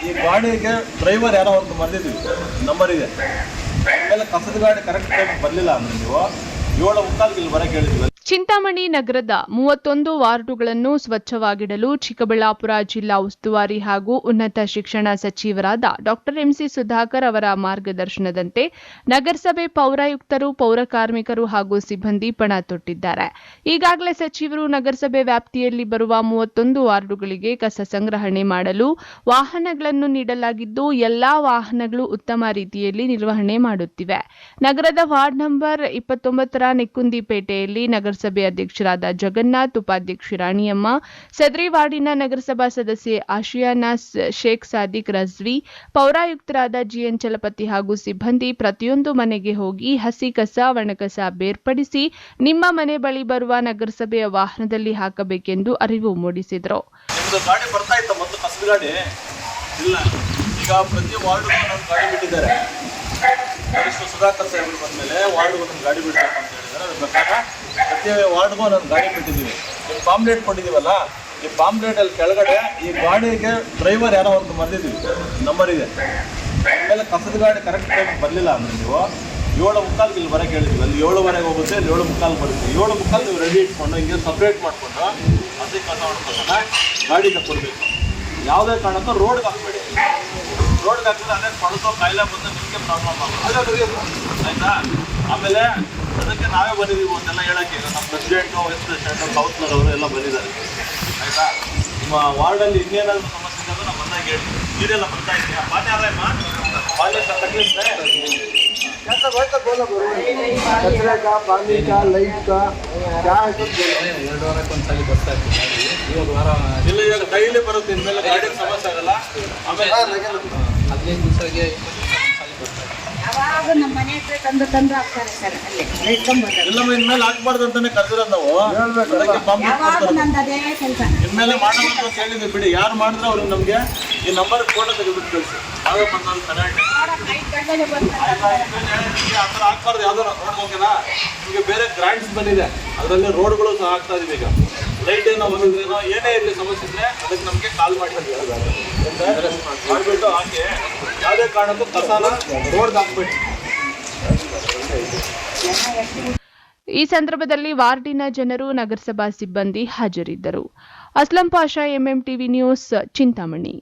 ಈ ಗಾಡಿಗೆ ಡ್ರೈವರ್ ಯಾರೋ ಅವ್ರದ್ದು ಮರೆದಿದ್ವಿ, ನಂಬರ್ ಇದೆ. ಆಮೇಲೆ ಕಸದ ಗಾಡಿ ಕರೆಕ್ಟ್ ಟೈಮ್ ಬರಲಿಲ್ಲ ಅಂದ್ರೆ ನೀವು 7:45 ಇಲ್ಲಿ ಬರಕ್ಕೆ ಹೇಳಿದ್ವಿ. ಚಿಂತಾಮಣಿ ನಗರದ 31 ವಾರ್ಡುಗಳನ್ನು ಸ್ವಚ್ಛವಾಗಿಡಲು ಚಿಕ್ಕಬಳ್ಳಾಪುರ ಜಿಲ್ಲಾ ಉಸ್ತುವಾರಿ ಹಾಗೂ ಉನ್ನತ ಶಿಕ್ಷಣ ಸಚಿವರಾದ ಡಾ ಎಂಸಿ ಸುಧಾಕರ್ ಅವರ ಮಾರ್ಗದರ್ಶನದಂತೆ ನಗರಸಭೆ ಪೌರಾಯುಕ್ತರು, ಪೌರ ಕಾರ್ಮಿಕರು ಹಾಗೂ ಸಿಬ್ಬಂದಿ ಪಣ ತೊಟ್ಟಿದ್ದಾರೆ. ಈಗಾಗಲೇ ಸಚಿವರು ನಗರಸಭೆ ವ್ಯಾಪ್ತಿಯಲ್ಲಿ ಬರುವ 31 ವಾರ್ಡುಗಳಿಗೆ ಕಸ ಸಂಗ್ರಹಣೆ ಮಾಡಲು ವಾಹನಗಳನ್ನು ನೀಡಲಾಗಿದ್ದು, ಎಲ್ಲಾ ವಾಹನಗಳು ಉತ್ತಮ ರೀತಿಯಲ್ಲಿ ನಿರ್ವಹಣೆ ಮಾಡುತ್ತಿವೆ. ನಗರದ ವಾರ್ಡ್ ನಂಬರ್ 29ರ ನೆಕ್ಕುಂದಿಪೇಟೆಯಲ್ಲಿ ನಗರಸಭೆ ಅಧ್ಯಕ್ಷರಾದ ಜಗನ್ನಾಥ್, ಉಪಾಧ್ಯಕ್ಷೆ ರಾಣಿಯಮ್ಮ, ಸದರಿ ವಾರ್ಡಿನ ನಗರಸಭಾ ಸದಸ್ಯೆ ಆಶಿಯಾನಾ ಶೇಖ್ ಸಾದಿಕ್ ರಜ್ವಿ, ಪೌರಾಯುಕ್ತರಾದ ಜಿಎನ್ ಚಲಪತಿ ಹಾಗೂ ಸಿಬ್ಬಂದಿ ಪ್ರತಿಯೊಂದು ಮನೆಗೆ ಹೋಗಿ ಹಸಿ ಕಸ, ಒಣಕಸ ಬೇರ್ಪಡಿಸಿ ನಿಮ್ಮ ಮನೆ ಬಳಿ ಬರುವ ನಗರಸಭೆಯ ವಾಹನದಲ್ಲಿ ಹಾಕಬೇಕೆಂದು ಅರಿವು ಮೂಡಿಸಿದರು. ಗಾಡಿ ಬರ್ತಾ ಇತ್ತು ಮೊದಲು ಕಸದ ಗಾಡಿ ಇಲ್ಲ, ಈಗ ಪ್ರತಿ ವಾರ್ಡ್ ಗಾಡಿ ಬಿಟ್ಟಿದ್ದಾರೆ. ಸುಧಾಕರ್ ಸಾಹೇಬರು ಬಂದ್ಮೇಲೆ ವಾರ್ಡ್ಗೆ ಒಂದು ಗಾಡಿ ಬಿಡಬೇಕು ಅಂತ ಹೇಳಿದ್ದಾರೆ. ಅದ್ರ ಪ್ರಕಾರ ಪ್ರತಿ ವಾರ್ಡ್ಗೂ ಒಂದೊಂದು ಗಾಡಿ ಬಿಟ್ಟಿದ್ದೀವಿ. ಈ ಪಾಂಪ್ಲೇಟ್ ಕೊಟ್ಟಿದ್ದೀವಲ್ಲ, ಈ ಪಾಂಪ್ಲೇಟಲ್ಲಿ ಕೆಳಗಡೆ ಈ ಗಾಡಿಗೆ ಡ್ರೈವರ್ ಯಾರೋ ಅವ್ರದ್ದು ಮರೆದಿದ್ವಿ, ನಂಬರ್ ಇದೆ. ಆಮೇಲೆ ಕಸದ ಗಾಡಿ ಕರೆಕ್ಟ್ ಟೈಮ್ ಬರಲಿಲ್ಲ ಅಂದ್ರೆ ನೀವು 7:45 ಇಲ್ಲಿ ಬರಕ್ಕೆ ಹೇಳಿದ್ವಿ. ಅಲ್ಲಿ 7:15 ಹೋಗುತ್ತೆ, ಅಲ್ಲಿ 7:45 ಬರುತ್ತೆ. 7:45 ನೀವು ರೆಡಿ ಇಟ್ಕೊಂಡು ಹಿಂಗೆ ಸಪ್ರೇಟ್ ಮಾಡಿಕೊಂಡು ಹಸಿ ಕಸ ಹೊಡ್ಕೊಂಡು ಗಾಡಿಗೆ ಕೊಡಬೇಕು. ಯಾವುದೇ ಕಾರಣಕ್ಕೂ ರೋಡ್ಗೆ ಹಾಕಬೇಡಿ. ರೋಡ್ಗೆ ಹಾಕಿದ್ರೆ ಅದೇ ಕೊಳಕೋ ಕಾಯಿಲೆ ಬಂದು ನಿಮಗೆ ಪ್ರಾಬ್ಲಮ್ ಆಗುತ್ತೆ, ಆಯಿತಾ? ಆಮೇಲೆ ಅದಕ್ಕೆ ನಾವೇ ಬಂದಿದ್ದೀವಿ ಅಂತೆಲ್ಲ ಹೇಳೋಕ್ಕೆ. ಈಗ ನಮ್ಮ ಪ್ರೆಸಿಡೆಂಟು, ವೈಸ್ ಪ್ರೆಸಿಡೆಂಟು, ಕೌನ್ಸಿಲರ್ ಅವರು ಎಲ್ಲ ಬಂದಿದ್ದಾರೆ, ಆಯಿತಾ? ನಿಮ್ಮ ವಾರ್ಡಲ್ಲಿ ಇನ್ನೇನಾದರೂ ಸಮಸ್ಯೆ ಇದ್ದಾಗ ನಾವು ಬಂದಾಗ ಹೇಳಿ. ನೀರೆಲ್ಲ ಬರ್ತಾ ಇದೆಯಾ? ಪಾನಿ ಆದಾಯಮ್ಮ पानी का तकलीफ है कैसा भाई तक बोला कचरे का, पानी का, लाइट का क्या है सब बोलो. 2 ವಾರಕ್ಕೆ ಒಂದ್ಸಲಿ ಬರ್ತಾ ಇತ್ತು ಇವಾಗ ವಾರ ಇಲ್ಲ, ಇವಾಗ ಡೈಲಿ ಬರುತ್ತೆ. ಇನ್ಮೇಲೆ ಗಾಡಿ ಸಮಸ್ಯೆ ಆಗಲ್ಲ. ಆಮೇಲೆ 15 ದಿವಸಕ್ಕೆ ಒಂದ್ಸಲಿ ಬರ್ತಾ ಇದೆ. ಯಾವಾಗ ನಮ್ಮ ಮನೆ ಹತ್ರ ತಂದು ಹಾಕ್ತಾರೆ ಸರ್, ಅಲ್ಲಿ ಇಟ್ಕೊಂಡ್ಬರ್ತಾರೆ. ಇಲ್ಲಮ್ಮ ಇನ್ಮೇಲೆ ಹಾಕ್ಬಾರ್ದು ಅಂತಾನೆ ಕರೆದಿರೋದು ನಾವು. ಅದಕ್ಕೆ ಇನ್ಮೇಲೆ ಮಾಡೋದು ಅಂತ ಹೇಳಿದ್ವಿ. ಬಿಡಿ, ಯಾರು ಮಾಡಿದ್ರೆ ಅವ್ರಿಗೆ ನಮಗೆ ಈ ನಂಬರ್ ಫೋಟೋ ತೆಗೆದುಬಿಟ್ಟು ಕಳಿಸಿ. ನಾವೇ ಬಂದವ್ರು ಕರೆಕ್ಟ್ ಆ ಥರ ಹಾಕ್ಬಾರ್ದು. ಯಾವ್ದಾರು ರೋಡ್ ಹೋಗ್ಯನಾ, ನಿಮಗೆ ಬೇರೆ ಗ್ರಾಂಟ್ಸ್ ಬಂದಿದೆ, ಅದರಲ್ಲಿ ರೋಡ್ಗಳು ಸಹ ಹಾಕ್ತಾ ಇದೀವಿ. ಈಗ ಲೈಟ್ ಏನೋ ಬಂದಿದ್ರೇನೋ ಏನೇ ಇರಲಿ ಸಮಸ್ಯೆ ಇದ್ರೆ ಅದಕ್ಕೆ ನಮಗೆ ಕಾಲ್ ಮಾಡಿ ಮಾಡಿಬಿಟ್ಟು ಹಾಕಿ. ಯಾವುದೇ ಕಾರಣಕ್ಕೂ ಕಸಾನ ರೋಡ್ಗೆ ಹಾಕ್ಬಿಟ್ಟು. ಈ ಸಂದರ್ಭದಲ್ಲಿ ವಾರ್ಡಿನ ಜನರು, ನಗರಸಭಾ ಸಿಬ್ಬಂದಿ ಹಾಜರಿದ್ದರು. Aslam Pasha, MM TV news, Chintamani.